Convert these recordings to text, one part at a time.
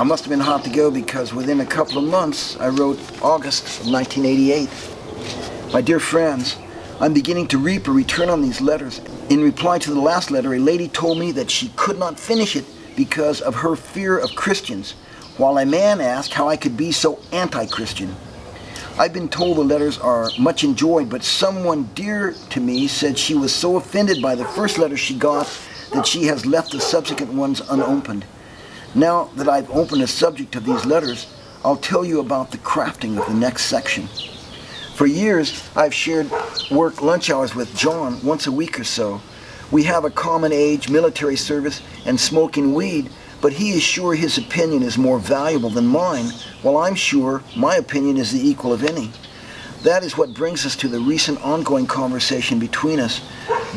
I must have been hot to go because within a couple of months I wrote August of 1988. My dear friends, I'm beginning to reap a return on these letters. In reply to the last letter, a lady told me that she could not finish it because of her fear of Christians, while a man asked how I could be so anti-Christian. I've been told the letters are much enjoyed, but someone dear to me said she was so offended by the first letter she got that she has left the subsequent ones unopened. Now that I've opened the subject of these letters, I'll tell you about the crafting of the next section. For years, I've shared work lunch hours with John once a week or so. We have a common age, military service, and smoking weed, but he is sure his opinion is more valuable than mine, while I'm sure my opinion is the equal of any. That is what brings us to the recent ongoing conversation between us.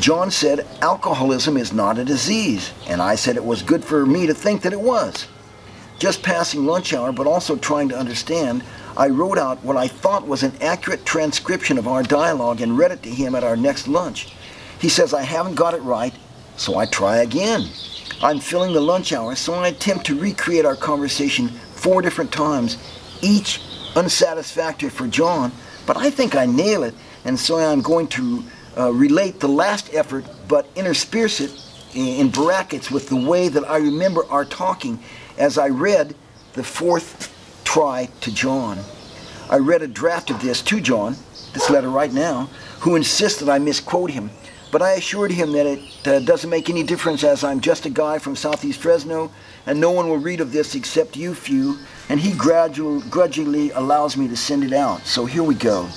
John said alcoholism is not a disease, and I said it was good for me to think that it was. Just passing lunch hour, but also trying to understand, I wrote out what I thought was an accurate transcription of our dialogue and read it to him at our next lunch. He says I haven't got it right, so I try again. I'm filling the lunch hour, so I attempt to recreate our conversation 4 different times, each unsatisfactory for John, but I think I nail it, and so I'm going to relate the last effort, but intersperse it in brackets with the way that I remember our talking as I read the 4th try to John. I read a draft of this to John, this letter right now, who insists that I misquote him. But I assured him that it doesn't make any difference, as I'm just a guy from Southeast Fresno, and no one will read of this except you few, and he grudgingly allows me to send it out. So here we go.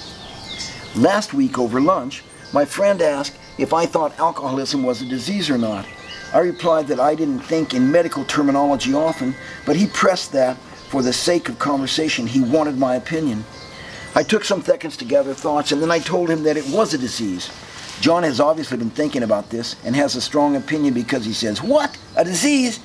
Last week over lunch, my friend asked if I thought alcoholism was a disease or not. I replied that I didn't think in medical terminology often, but he pressed that for the sake of conversation he wanted my opinion. I took some seconds to gather thoughts, and then I told him that it was a disease. John has obviously been thinking about this and has a strong opinion because he says, "What? A disease?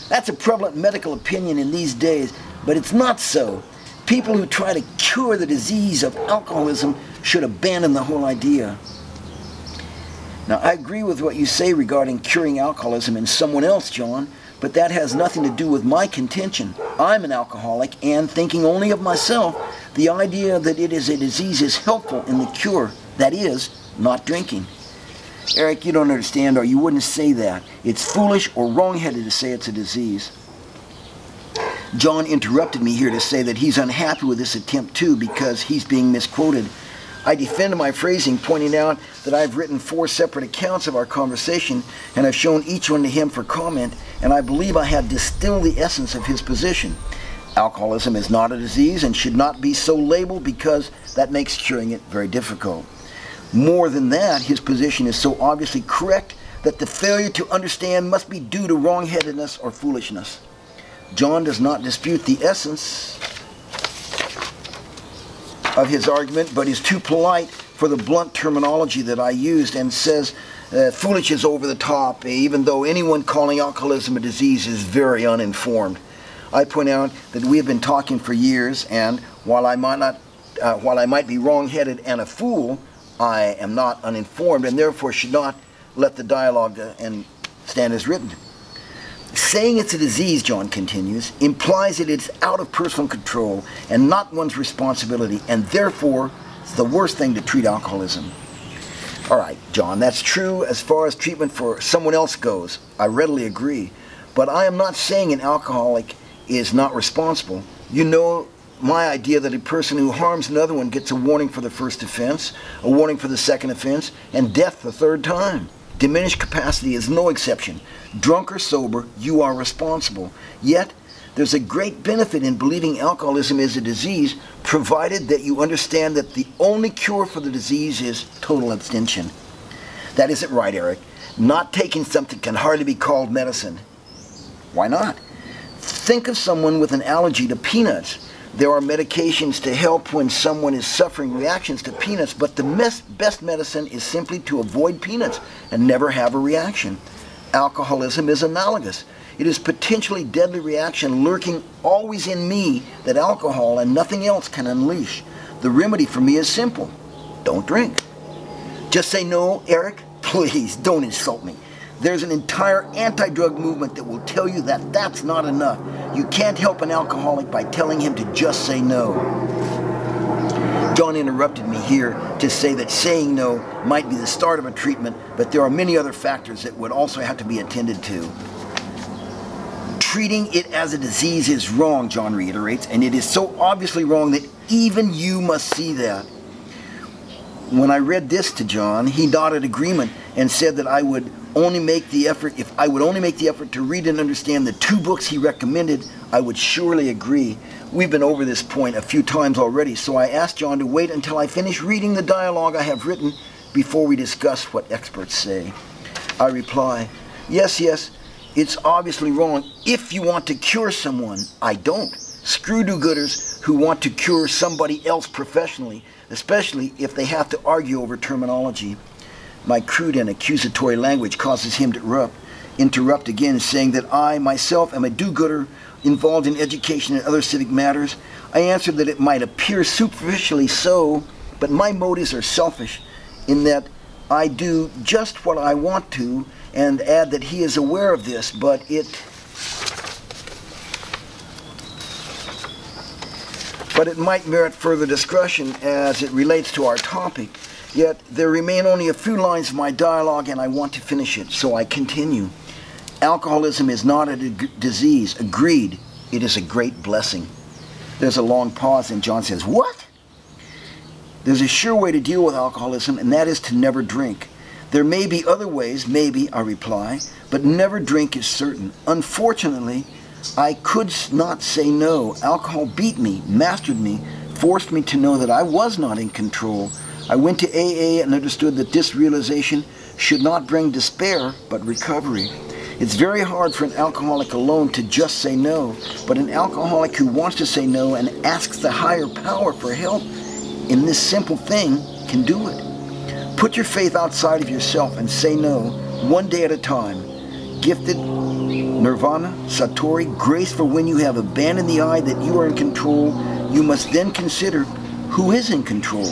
That's a prevalent medical opinion in these days, but it's not so. People who try to cure the disease of alcoholism should abandon the whole idea." Now, I agree with what you say regarding curing alcoholism in someone else, John, but that has nothing to do with my contention. I'm an alcoholic, and thinking only of myself, the idea that it is a disease is helpful in the cure, that is, not drinking. Eric, you don't understand, or you wouldn't say that. It's foolish or wrong-headed to say it's a disease. John interrupted me here to say that he's unhappy with this attempt too because he's being misquoted. I defended my phrasing, pointing out that I've written 4 separate accounts of our conversation and I've shown each one to him for comment, and I believe I have distilled the essence of his position. Alcoholism is not a disease and should not be so labeled because that makes curing it very difficult. More than that, his position is so obviously correct that the failure to understand must be due to wrong-headedness or foolishness. John does not dispute the essence of his argument, but is too polite for the blunt terminology that I used and says foolish is over the top, even though anyone calling alcoholism a disease is very uninformed. I point out that we have been talking for years, and while I might be wrong-headed and a fool, I am not uninformed and therefore should not let the dialogue stand as written. Saying it's a disease, John continues, implies that it's out of personal control and not one's responsibility, and therefore it's the worst thing to treat alcoholism. All right, John, that's true as far as treatment for someone else goes. I readily agree. But I am not saying an alcoholic is not responsible. You know my idea that a person who harms another one gets a warning for the first offense, a warning for the second offense, and death the 3rd time. Diminished capacity is no exception. Drunk or sober, you are responsible. Yet, there's a great benefit in believing alcoholism is a disease, provided that you understand that the only cure for the disease is total abstention. That isn't right, Eric. Not taking something can hardly be called medicine. Why not? Think of someone with an allergy to peanuts. There are medications to help when someone is suffering reactions to peanuts, but the best medicine is simply to avoid peanuts and never have a reaction. Alcoholism is analogous. It is potentially deadly reaction lurking always in me that alcohol and nothing else can unleash. The remedy for me is simple. Don't drink. Just say no, Eric. Please, don't insult me. There's an entire anti-drug movement that will tell you that that's not enough. You can't help an alcoholic by telling him to just say no. John interrupted me here to say that saying no might be the start of a treatment, but there are many other factors that would also have to be attended to. Treating it as a disease is wrong, John reiterates, and it is so obviously wrong that even you must see that. When I read this to John, he nodded agreement and said that I would only make the effort, if I would only make the effort to read and understand the 2 books he recommended, I would surely agree. We've been over this point a few times already, so I asked John to wait until I finish reading the dialogue I have written before we discuss what experts say. I reply, yes, it's obviously wrong if you want to cure someone. I don't. Screw do-gooders who want to cure somebody else professionally, especially if they have to argue over terminology. My crude and accusatory language causes him to interrupt again, saying that I, myself, am a do-gooder involved in education and other civic matters. I answered that it might appear superficially so, but my motives are selfish in that I do just what I want to, and add that he is aware of this, but it might merit further discussion as it relates to our topic. Yet there remain only a few lines of my dialogue and I want to finish it, so I continue. Alcoholism is not a disease. Agreed. It is a great blessing. There's a long pause and John says, what? There's a sure way to deal with alcoholism, and that is to never drink. There may be other ways, maybe, I reply, but never drink is certain. Unfortunately, I could not say no. Alcohol beat me, mastered me, forced me to know that I was not in control. I went to AA and understood that this realization should not bring despair, but recovery. It's very hard for an alcoholic alone to just say no, but an alcoholic who wants to say no and asks the higher power for help in this simple thing can do it. Put your faith outside of yourself and say no, one day at a time. Gifted, nirvana, satori, grace for when you have abandoned the I that you are in control, you must then consider who is in control.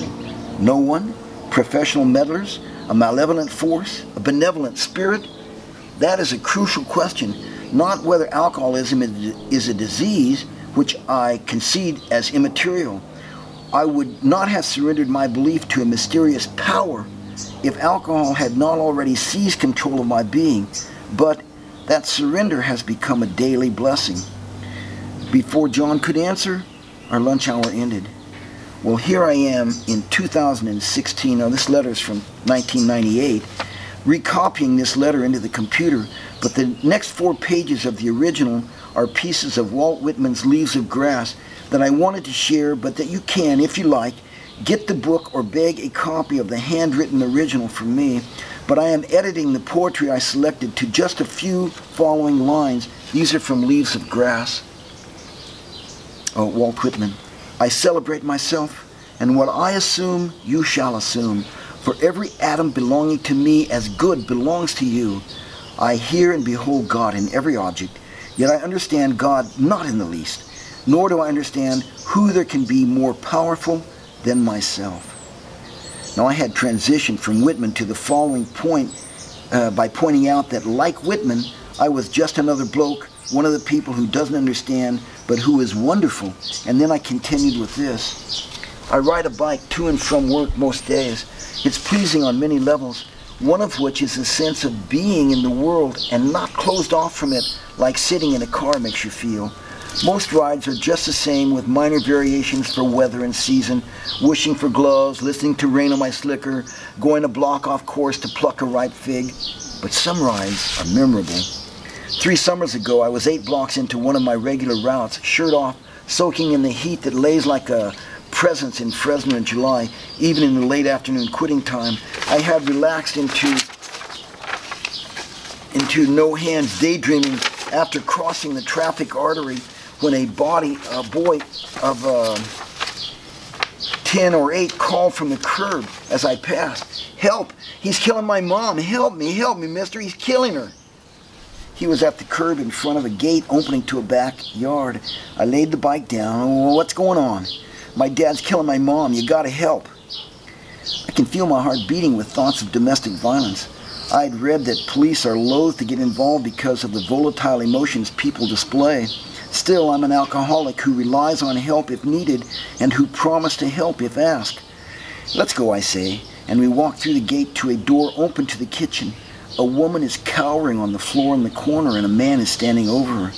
No one? Professional meddlers? A malevolent force? A benevolent spirit? That is a crucial question, not whether alcoholism is a disease, which I concede as immaterial. I would not have surrendered my belief to a mysterious power if alcohol had not already seized control of my being, but that surrender has become a daily blessing. Before John could answer, our lunch hour ended. Well, here I am in 2016. Now, this letter is from 1998. Recopying this letter into the computer, but the next 4 pages of the original are pieces of Walt Whitman's Leaves of Grass that I wanted to share, but that you can, if you like, get the book or beg a copy of the handwritten original from me. But I am editing the poetry I selected to just a few following lines. These are from Leaves of Grass. Oh, Walt Whitman. I celebrate myself, and what I assume, you shall assume. For every atom belonging to me as good belongs to you. I hear and behold God in every object, yet I understand God not in the least, nor do I understand who there can be more powerful than myself. Now, I had transitioned from Whitman to the following point by pointing out that, like Whitman, I was just another bloke, one of the people who doesn't understand, but who is wonderful. And then I continued with this. I ride a bike to and from work most days. It's pleasing on many levels, one of which is the sense of being in the world and not closed off from it like sitting in a car makes you feel. Most rides are just the same with minor variations for weather and season, wishing for gloves, listening to rain on my slicker, going a block off course to pluck a ripe fig. But some rides are memorable. 3 summers ago, I was 8 blocks into one of my regular routes, shirt off, soaking in the heat that lays like a presence in Fresno in July, even in the late afternoon quitting time. I had relaxed into no hands daydreaming after crossing the traffic artery when a boy of 10 or 8 called from the curb as I passed. Help! He's killing my mom! Help me, mister! He's killing her! He was at the curb in front of a gate opening to a backyard. I laid the bike down. Oh, what's going on? My dad's killing my mom. You gotta help. I can feel my heart beating with thoughts of domestic violence. I'd read that police are loath to get involved because of the volatile emotions people display. Still, I'm an alcoholic who relies on help if needed and who promised to help if asked. Let's go, I say, and we walk through the gate to a door open to the kitchen. A woman is cowering on the floor in the corner and a man is standing over her.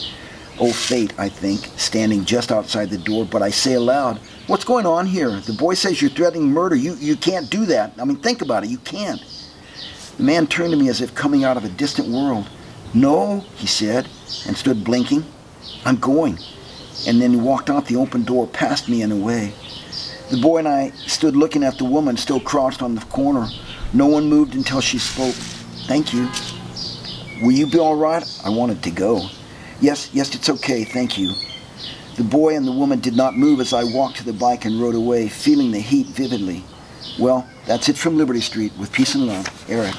Oh, fate, I think, standing just outside the door, but I say aloud, "What's going on here? The boy says you're threatening murder. You can't do that. I mean, think about it. You can't." The man turned to me as if coming out of a distant world. "No," he said, and stood blinking. "I'm going." And then he walked out the open door past me and away. The boy and I stood looking at the woman still crouched on the corner. No one moved until she spoke. "Thank you." "Will you be all right?" I wanted to go. Yes, it's okay, thank you." The boy and the woman did not move as I walked to the bike and rode away, feeling the heat vividly. Well, that's it from Liberty Street. With peace and love, Eric.